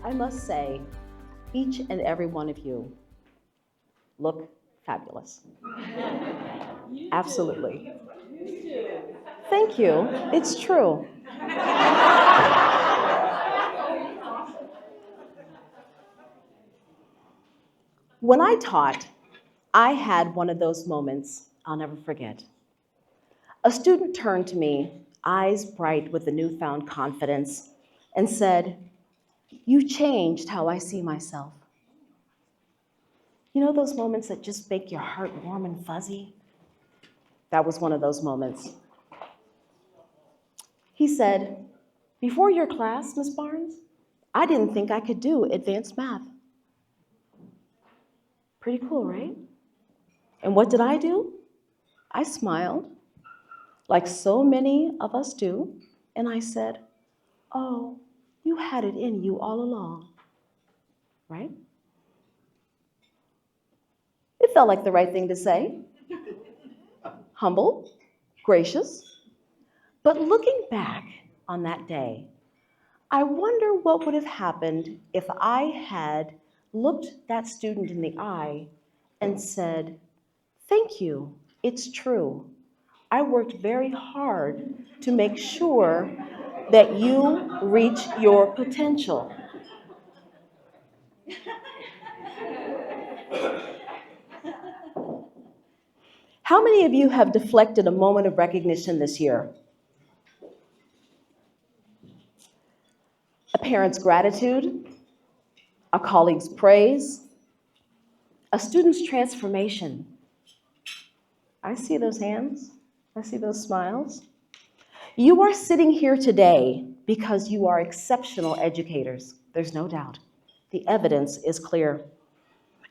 I must say, each and every one of you look fabulous. Absolutely. Thank you. It's true. When I taught, I had one of those moments I'll never forget. A student turned to me, eyes bright with a newfound confidence, and said, "You changed how I see myself." You know those moments that just make your heart warm and fuzzy? That was one of those moments. He said, "Before your class, Miss Barnes, I didn't think I could do advanced math." Pretty cool, right? And what did I do? I smiled, like so many of us do, and I said, "Oh, you had it in you all along," right? It felt like the right thing to say. Humble, gracious. But looking back on that day, I wonder what would have happened if I had looked that student in the eye and said, "Thank you, it's true. I worked very hard to make sure that you reach your potential." How many of you have deflected a moment of recognition this year? A parent's gratitude, a colleague's praise, a student's transformation. I see those hands. I see those smiles. You are sitting here today because you are exceptional educators. There's no doubt. The evidence is clear.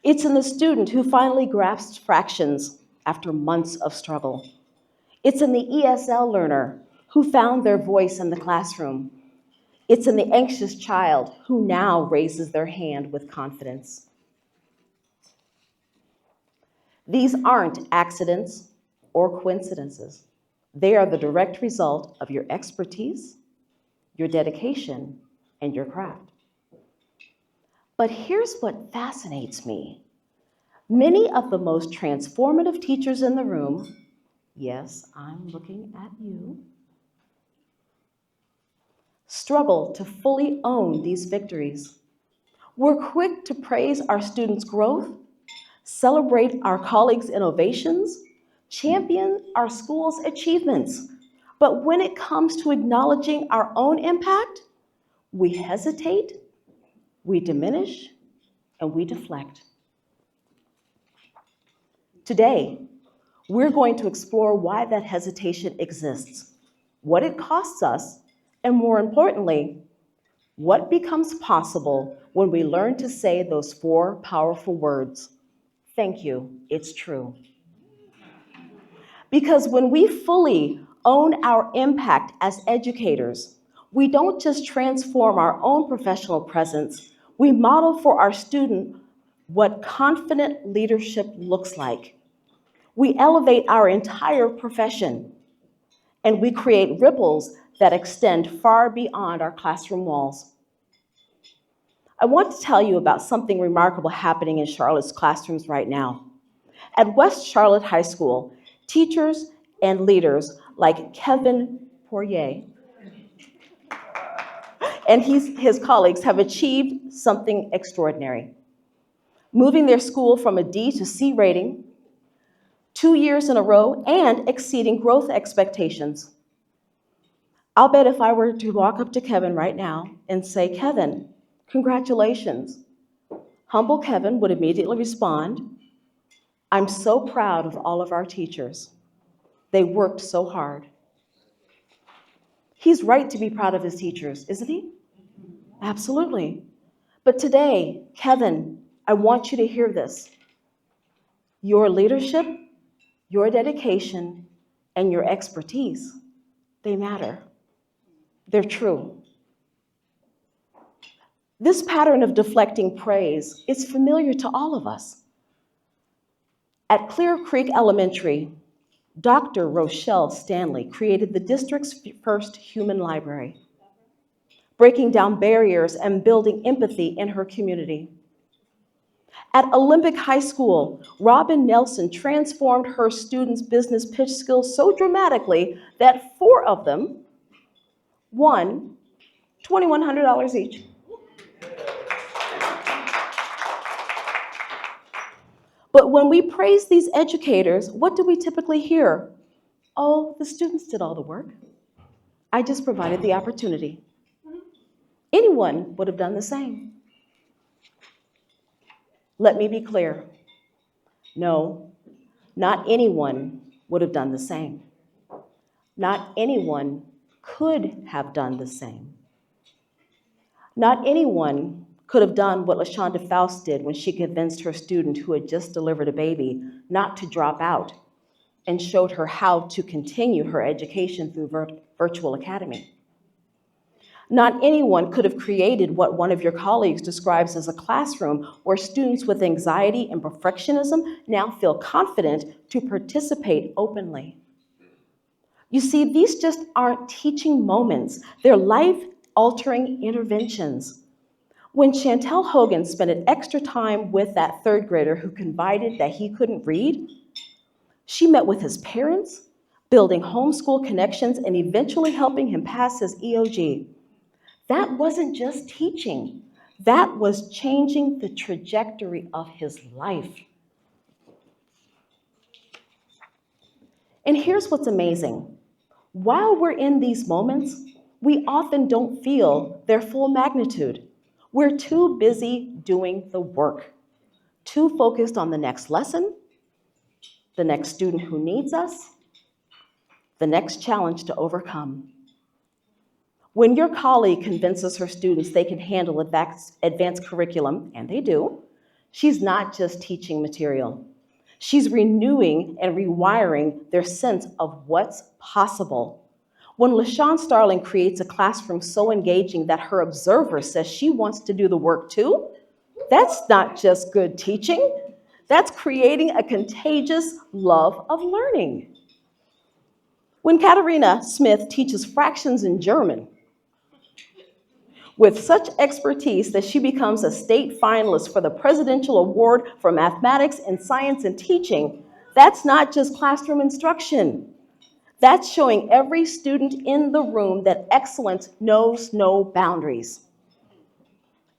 It's in the student who finally grasps fractions after months of struggle. It's in the ESL learner who found their voice in the classroom. It's in the anxious child who now raises their hand with confidence. These aren't accidents or coincidences. They are the direct result of your expertise, your dedication, and your craft. But here's what fascinates me. Many of the most transformative teachers in the room, yes, I'm looking at you, struggle to fully own these victories. We're quick to praise our students' growth, celebrate our colleagues' innovations, champion our school's achievements. But when it comes to acknowledging our own impact, we hesitate, we diminish, and we deflect. Today, we're going to explore why that hesitation exists, what it costs us, and more importantly, what becomes possible when we learn to say those four powerful words: "Thank you, it's true." Because when we fully own our impact as educators, we don't just transform our own professional presence, we model for our student what confident leadership looks like. We elevate our entire profession, and we create ripples that extend far beyond our classroom walls. I want to tell you about something remarkable happening in Charlotte's classrooms right now. At West Charlotte High School, teachers and leaders like Kevin Poirier and his colleagues have achieved something extraordinary, moving their school from a D to C rating 2 years in a row and exceeding growth expectations. I'll bet if I were to walk up to Kevin right now and say, "Kevin, congratulations," humble Kevin would immediately respond, "I'm so proud of all of our teachers. They worked so hard." He's right to be proud of his teachers, isn't he? Absolutely. But today, Kevin, I want you to hear this. Your leadership, your dedication, and your expertise, they matter. They're true. This pattern of deflecting praise is familiar to all of us. At Clear Creek Elementary, Dr. Rochelle Stanley created the district's first human library. breaking down barriers and building empathy in her community. At Olympic High School, Robin Nelson transformed her students' business pitch skills so dramatically that 4 of them won $2,100 each. But when we praise these educators, what do we typically hear? Oh, the students did all the work. I just provided the opportunity. Anyone would have done the same. Let me be clear. No, not anyone would have done the same. Not anyone could have done the same. Not anyone could have done what LaShonda Faust did when she convinced her student who had just delivered a baby not to drop out and showed her how to continue her education through virtual academy. Not anyone could have created what one of your colleagues describes as a classroom where students with anxiety and perfectionism now feel confident to participate openly. You see, these just aren't teaching moments. They're life-altering interventions. When Chantel Hogan spent an extra time with that 3rd grader who confided that he couldn't read, she met with his parents, building homeschool connections and eventually helping him pass his EOG. That wasn't just teaching. That was changing the trajectory of his life. And here's what's amazing. While we're in these moments, we often don't feel their full magnitude. We're too busy doing the work, too focused on the next lesson, the next student who needs us, the next challenge to overcome. When your colleague convinces her students they can handle advanced curriculum, and they do, she's not just teaching material. She's renewing and rewiring their sense of what's possible. When LaShawn Starling creates a classroom so engaging that her observer says she wants to do the work too, that's not just good teaching. That's creating a contagious love of learning. When Katharina Smith teaches fractions in German with such expertise that she becomes a state finalist for the Presidential Award for Mathematics and Science and Teaching, that's not just classroom instruction. That's showing every student in the room that excellence knows no boundaries,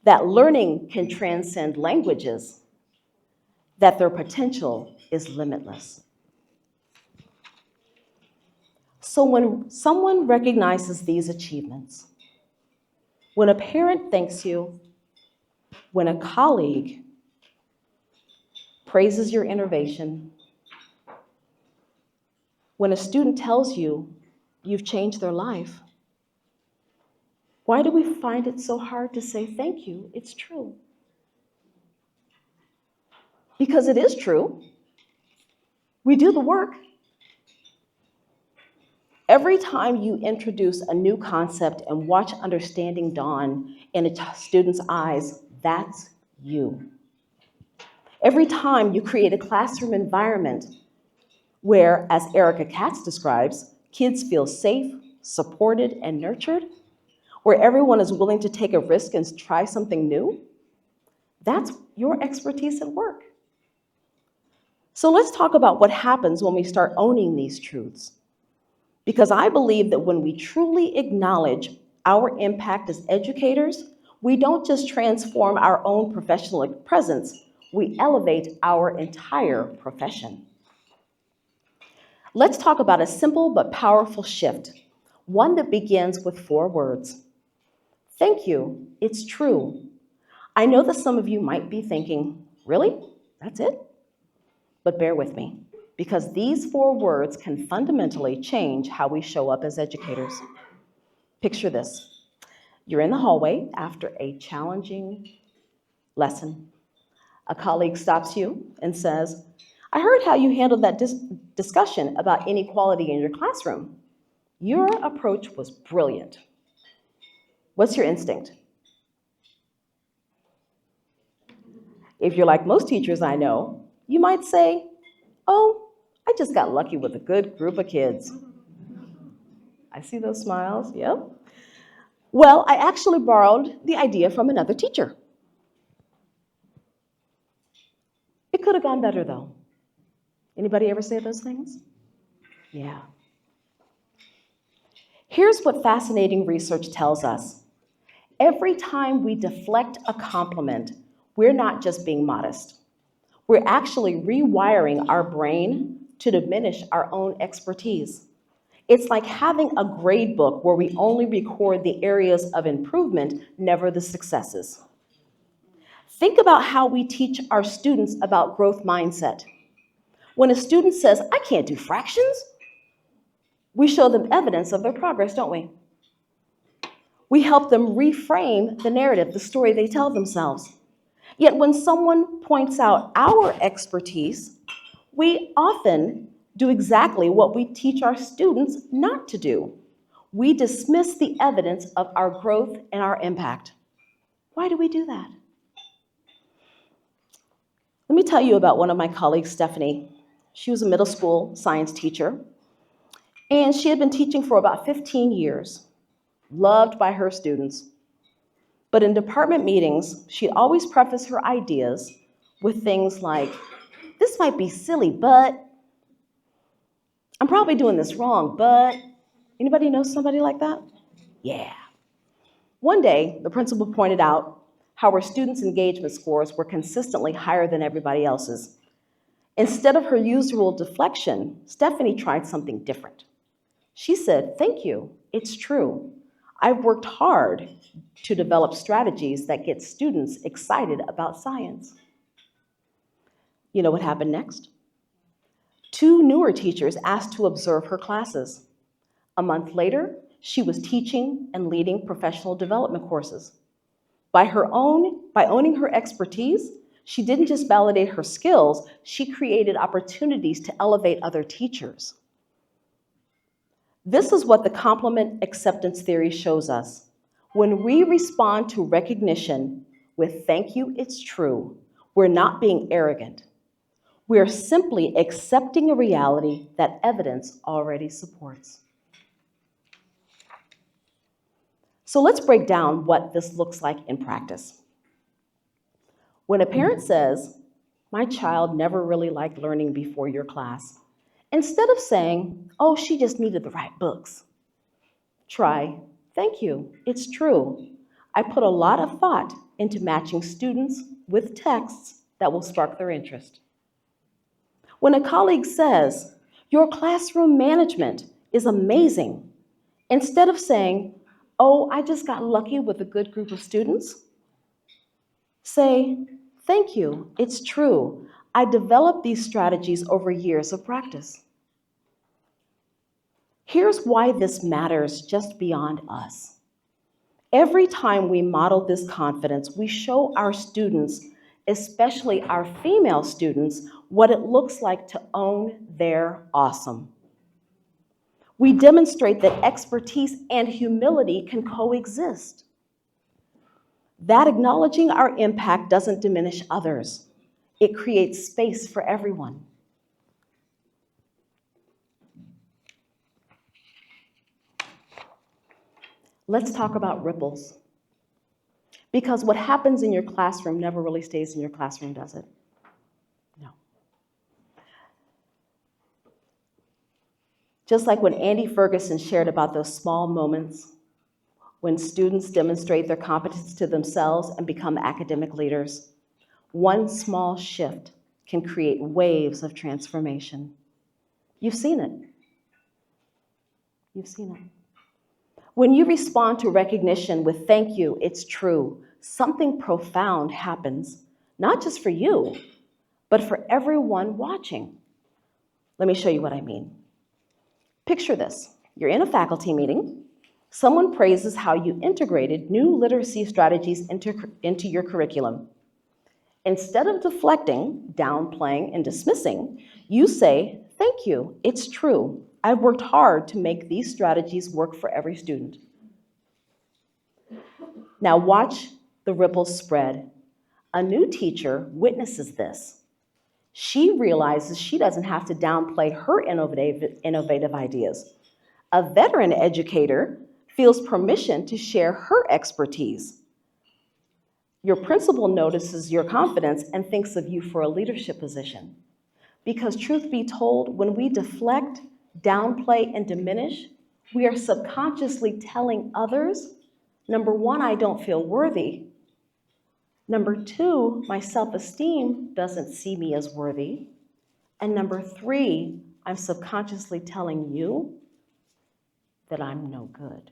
that learning can transcend languages, that their potential is limitless. So when someone recognizes these achievements, when a parent thanks you, when a colleague praises your innovation, when a student tells you you've changed their life, why do we find it so hard to say thank you? It's true. Because it is true. We do the work. Every time you introduce a new concept and watch understanding dawn in a student's eyes, that's you. Every time you create a classroom environment where, as Erica Katz describes, kids feel safe, supported, and nurtured, where everyone is willing to take a risk and try something new, that's your expertise at work. So let's talk about what happens when we start owning these truths. Because I believe that when we truly acknowledge our impact as educators, we don't just transform our own professional presence, we elevate our entire profession. Let's talk about a simple but powerful shift, one that begins with 4 words. Thank you, it's true. I know that some of you might be thinking, really? That's it? But bear with me, because these 4 words can fundamentally change how we show up as educators. Picture this. You're in the hallway after a challenging lesson. A colleague stops you and says, I heard how you handled that discussion about inequality in your classroom. Your approach was brilliant. What's your instinct? If you're like most teachers I know, you might say, oh, I just got lucky with a good group of kids. I see those smiles, yep. Well, I actually borrowed the idea from another teacher. It could have gone better though. Anybody ever say those things? Yeah. Here's what fascinating research tells us. Every time we deflect a compliment, we're not just being modest. We're actually rewiring our brain to diminish our own expertise. It's like having a grade book where we only record the areas of improvement, never the successes. Think about how we teach our students about growth mindset. When a student says, I can't do fractions, we show them evidence of their progress, don't we? We help them reframe the narrative, the story they tell themselves. Yet when someone points out our expertise, we often do exactly what we teach our students not to do. We dismiss the evidence of our growth and our impact. Why do we do that? Let me tell you about one of my colleagues, Stephanie. She was a middle school science teacher, and she had been teaching for about 15 years, loved by her students. But in department meetings, she'd always preface her ideas with things like, this might be silly, but I'm probably doing this wrong, but anybody know somebody like that? Yeah. One day, the principal pointed out how her students' engagement scores were consistently higher than everybody else's. Instead of her usual deflection, Stephanie tried something different. She said, thank you, it's true. I've worked hard to develop strategies that get students excited about science. You know what happened next? Two newer teachers asked to observe her classes. A month later, she was teaching and leading professional development courses. By owning her expertise, she didn't just validate her skills, she created opportunities to elevate other teachers. This is what the compliment acceptance theory shows us. When we respond to recognition with thank you, it's true, we're not being arrogant. We're simply accepting a reality that evidence already supports. So let's break down what this looks like in practice. When a parent says, my child never really liked learning before your class, instead of saying, oh, she just needed the right books, try, thank you, it's true. I put a lot of thought into matching students with texts that will spark their interest. When a colleague says, your classroom management is amazing, instead of saying, oh, I just got lucky with a good group of students, say, thank you, it's true. I developed these strategies over years of practice. Here's why this matters just beyond us. Every time we model this confidence, we show our students, especially our female students, what it looks like to own their awesome. We demonstrate that expertise and humility can coexist. That acknowledging our impact doesn't diminish others. It creates space for everyone. Let's talk about ripples. Because what happens in your classroom never really stays in your classroom, does it? No. Just like when Andy Ferguson shared about those small moments when students demonstrate their competence to themselves and become academic leaders, one small shift can create waves of transformation. You've seen it. You've seen it. When you respond to recognition with thank you, it's true, something profound happens, not just for you, but for everyone watching. Let me show you what I mean. Picture this. You're in a faculty meeting. Someone praises how you integrated new literacy strategies into your curriculum. Instead of deflecting, downplaying, and dismissing, you say, thank you, it's true. I've worked hard to make these strategies work for every student. Now watch the ripples spread. A new teacher witnesses this. She realizes she doesn't have to downplay her innovative ideas. A veteran educator feels permission to share her expertise. Your principal notices your confidence and thinks of you for a leadership position. Because truth be told, when we deflect, downplay, and diminish, we are subconsciously telling others, number one, I don't feel worthy. Number two, my self-esteem doesn't see me as worthy. And number three, I'm subconsciously telling you that I'm no good.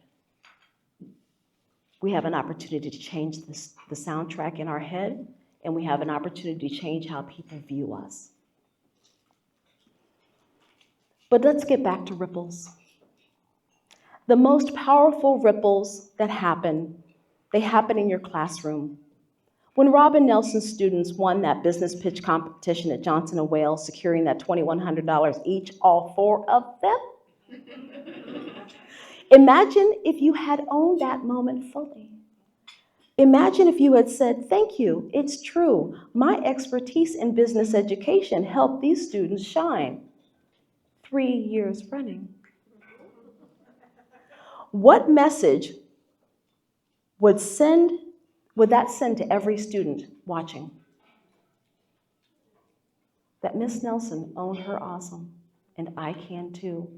We have an opportunity to change the soundtrack in our head, and we have an opportunity to change how people view us. But let's get back to ripples. The most powerful ripples that happen, they happen in your classroom. When Robin Nelson's students won that business pitch competition at Johnson & Wales, securing that $2,100 each, all four of them, imagine if you had owned that moment fully. Imagine if you had said, thank you, it's true. My expertise in business education helped these students shine 3 years running. What message would that send to every student watching? That Miss Nelson owned her awesome, and I can too.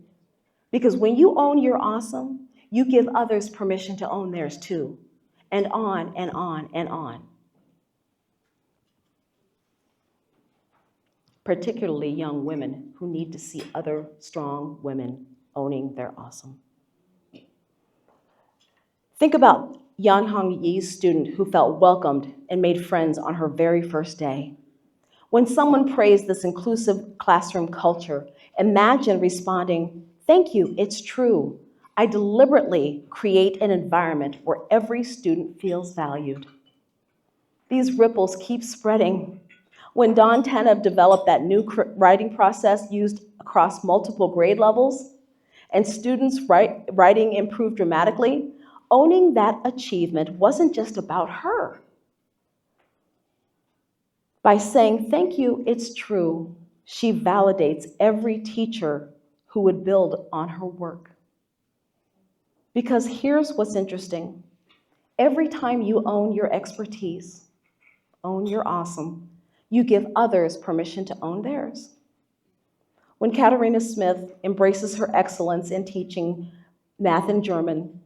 Because when you own your awesome, you give others permission to own theirs too, and on and on and on. Particularly young women who need to see other strong women owning their awesome. Think about Yan Hong Yi's student who felt welcomed and made friends on her very first day. When someone praised this inclusive classroom culture, imagine responding, thank you, it's true. I deliberately create an environment where every student feels valued. These ripples keep spreading. When Don Tanev developed that new writing process used across multiple grade levels, and students' writing improved dramatically, owning that achievement wasn't just about her. By saying, thank you, it's true, she validates every teacher who would build on her work. Because here's what's interesting. Every time you own your expertise, own your awesome, you give others permission to own theirs. When Katarina Smith embraces her excellence in teaching math and German,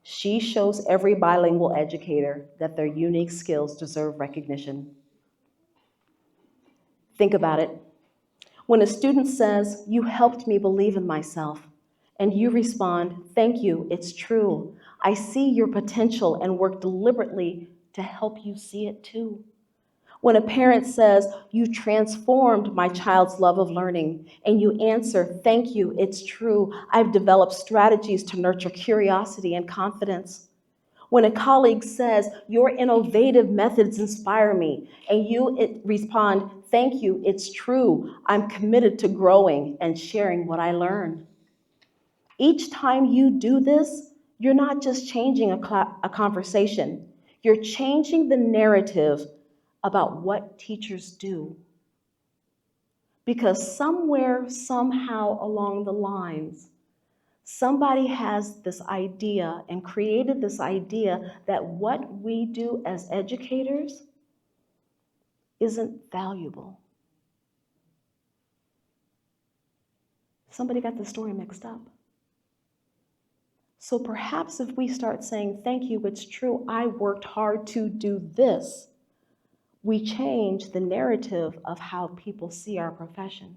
she shows every bilingual educator that their unique skills deserve recognition. Think about it. When a student says, you helped me believe in myself, and you respond, thank you, it's true. I see your potential and work deliberately to help you see it too. When a parent says, you transformed my child's love of learning, and you answer, thank you, it's true. I've developed strategies to nurture curiosity and confidence. When a colleague says, your innovative methods inspire me, and you respond, thank you, it's true. I'm committed to growing and sharing what I learn. Each time you do this, you're not just changing a conversation, you're changing the narrative about what teachers do. Because somewhere, somehow along the lines, somebody has this idea and created this idea that what we do as educators isn't valuable. Somebody got the story mixed up. So perhaps if we start saying, thank you, it's true, I worked hard to do this, we change the narrative of how people see our profession.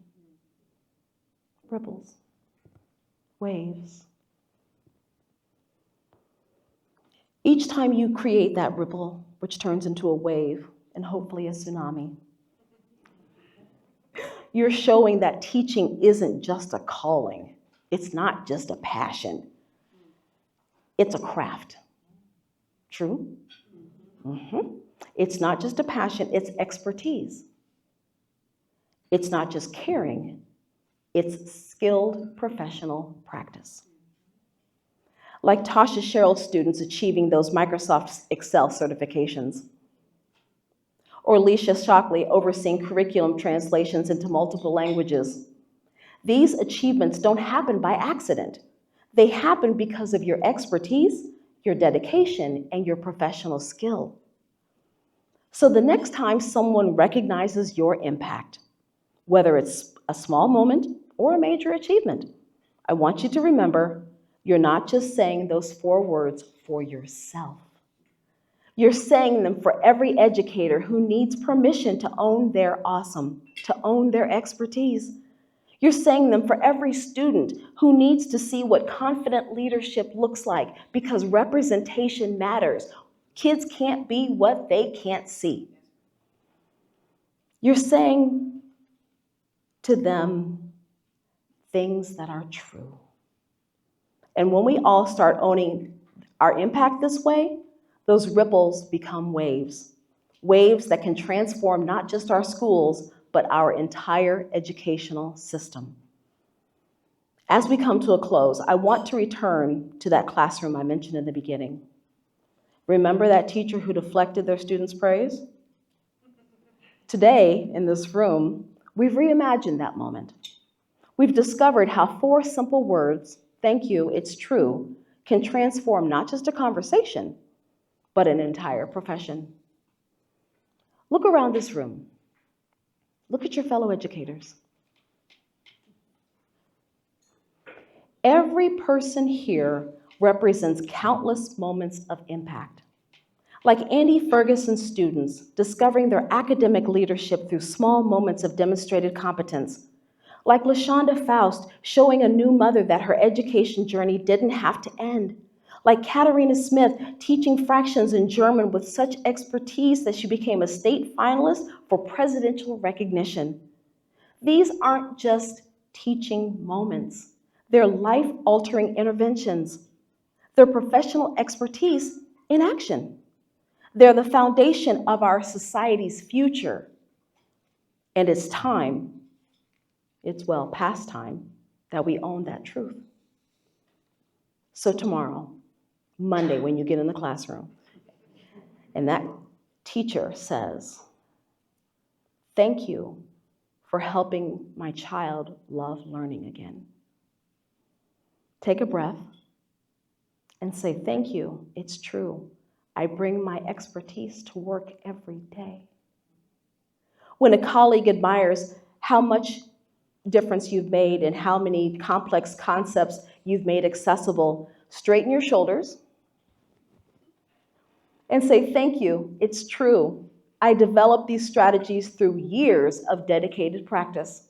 Ripples, waves. Each time you create that ripple, which turns into a wave and hopefully a tsunami, you're showing that teaching isn't just a calling. It's not just a passion. It's a craft. True? Mm-hmm. It's not just a passion, it's expertise. It's not just caring, it's skilled professional practice. Like Tasha Sherrill's students achieving those Microsoft Excel certifications, or Alicia Shockley overseeing curriculum translations into multiple languages. These achievements don't happen by accident. They happen because of your expertise, your dedication, and your professional skill. So the next time someone recognizes your impact, whether it's a small moment or a major achievement, I want you to remember you're not just saying those 4 words for yourself. You're saying them for every educator who needs permission to own their awesome, to own their expertise. You're saying them for every student who needs to see what confident leadership looks like, because representation matters. Kids can't be what they can't see. You're saying to them things that are true. And when we all start owning our impact this way, those ripples become waves. Waves that can transform not just our schools, but our entire educational system. As we come to a close, I want to return to that classroom I mentioned in the beginning. Remember that teacher who deflected their students' praise? Today, in this room, we've reimagined that moment. We've discovered how 4 simple words, "Thank you, it's true," can transform not just a conversation, but an entire profession. Look around this room. Look at your fellow educators. Every person here represents countless moments of impact. Like Andy Ferguson's students discovering their academic leadership through small moments of demonstrated competence. Like LaShonda Faust showing a new mother that her education journey didn't have to end. Like Katarina Smith teaching fractions in German with such expertise that she became a state finalist for presidential recognition. These aren't just teaching moments. They're life-altering interventions. They're professional expertise in action. They're the foundation of our society's future. And it's time, it's well past time, that we own that truth. So tomorrow, Monday, when you get in the classroom, and that teacher says, "Thank you for helping my child love learning again," take a breath and say, "Thank you, it's true. I bring my expertise to work every day." When a colleague admires how much difference you've made and how many complex concepts you've made accessible, straighten your shoulders and say, "Thank you, it's true. I developed these strategies through years of dedicated practice."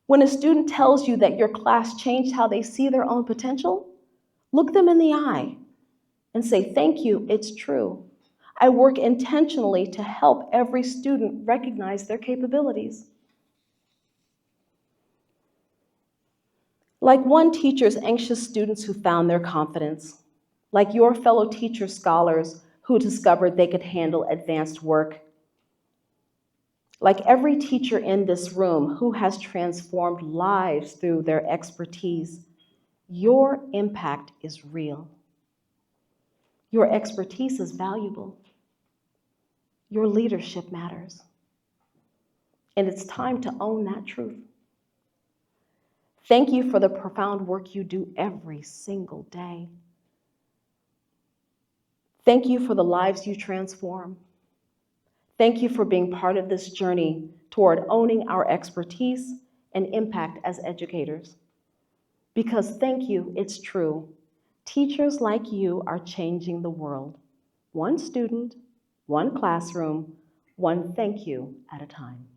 When a student tells you that your class changed how they see their own potential, look them in the eye and say, "Thank you, it's true. I work intentionally to help every student recognize their capabilities." Like one teacher's anxious students who found their confidence, like your fellow teacher scholars who discovered they could handle advanced work, like every teacher in this room who has transformed lives through their expertise, your impact is real. Your expertise is valuable. Your leadership matters. And it's time to own that truth. Thank you for the profound work you do every single day. Thank you for the lives you transform. Thank you for being part of this journey toward owning our expertise and impact as educators. Because thank you, it's true. Teachers like you are changing the world. One student, one classroom, one thank you at a time.